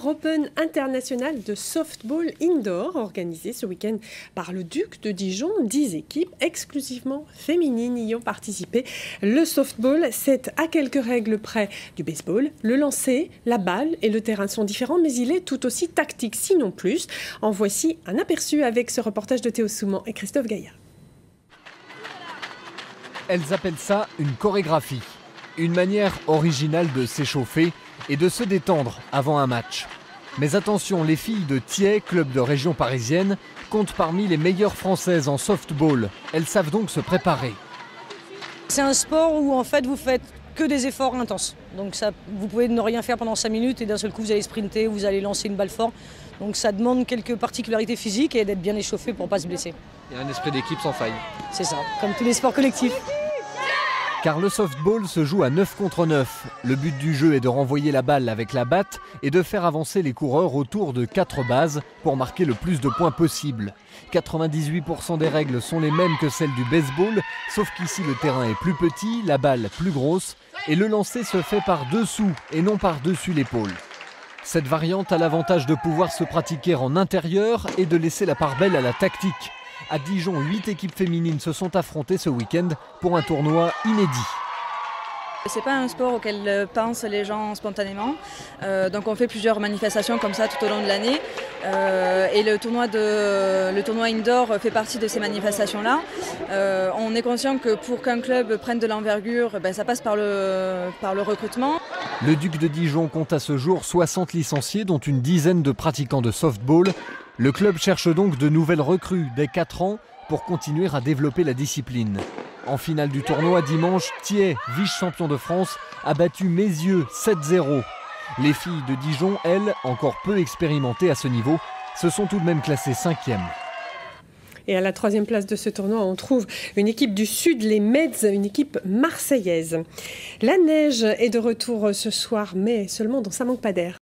Open international de softball indoor organisé ce week-end par le Duc de Dijon. 10 équipes exclusivement féminines y ont participé. Le softball, c'est à quelques règles près du baseball. Le lancer, la balle et le terrain sont différents, mais il est tout aussi tactique, sinon plus. En voici un aperçu avec ce reportage de Théo Souman et Christophe Gaillard. Elles appellent ça une chorégraphie, une manière originale de s'échauffer et de se détendre avant un match. Mais attention, les filles de Thiais, club de région parisienne, comptent parmi les meilleures françaises en softball. Elles savent donc se préparer. C'est un sport où en fait vous faites que des efforts intenses. Donc ça, vous pouvez ne rien faire pendant 5 minutes et d'un seul coup vous allez sprinter, vous allez lancer une balle fort. Donc ça demande quelques particularités physiques et d'être bien échauffé pour ne pas se blesser. Il y a un esprit d'équipe sans faille. C'est ça, comme tous les sports collectifs. Car le softball se joue à 9 contre 9. Le but du jeu est de renvoyer la balle avec la batte et de faire avancer les coureurs autour de 4 bases pour marquer le plus de points possible. 98% des règles sont les mêmes que celles du baseball, sauf qu'ici le terrain est plus petit, la balle plus grosse et le lancer se fait par dessous et non par-dessus l'épaule. Cette variante a l'avantage de pouvoir se pratiquer en intérieur et de laisser la part belle à la tactique. À Dijon, 8 équipes féminines se sont affrontées ce week-end pour un tournoi inédit. C'est pas un sport auquel pensent les gens spontanément, donc on fait plusieurs manifestations comme ça tout au long de l'année et le tournoi indoor fait partie de ces manifestations-là. On est conscient que pour qu'un club prenne de l'envergure, ça passe par le recrutement. Le Duc de Dijon compte à ce jour 60 licenciés, dont une dizaine de pratiquants de softball. Le club cherche donc de nouvelles recrues dès 4 ans pour continuer à développer la discipline. En finale du tournoi dimanche, Thiais, vice-champion de France, a battu Mézieux 7-0. Les filles de Dijon, elles, encore peu expérimentées à ce niveau, se sont tout de même classées 5e. Et à la 3e place de ce tournoi, on trouve une équipe du Sud, les Meds, une équipe marseillaise. La neige est de retour ce soir, mais seulement dans ça manque pas d'air.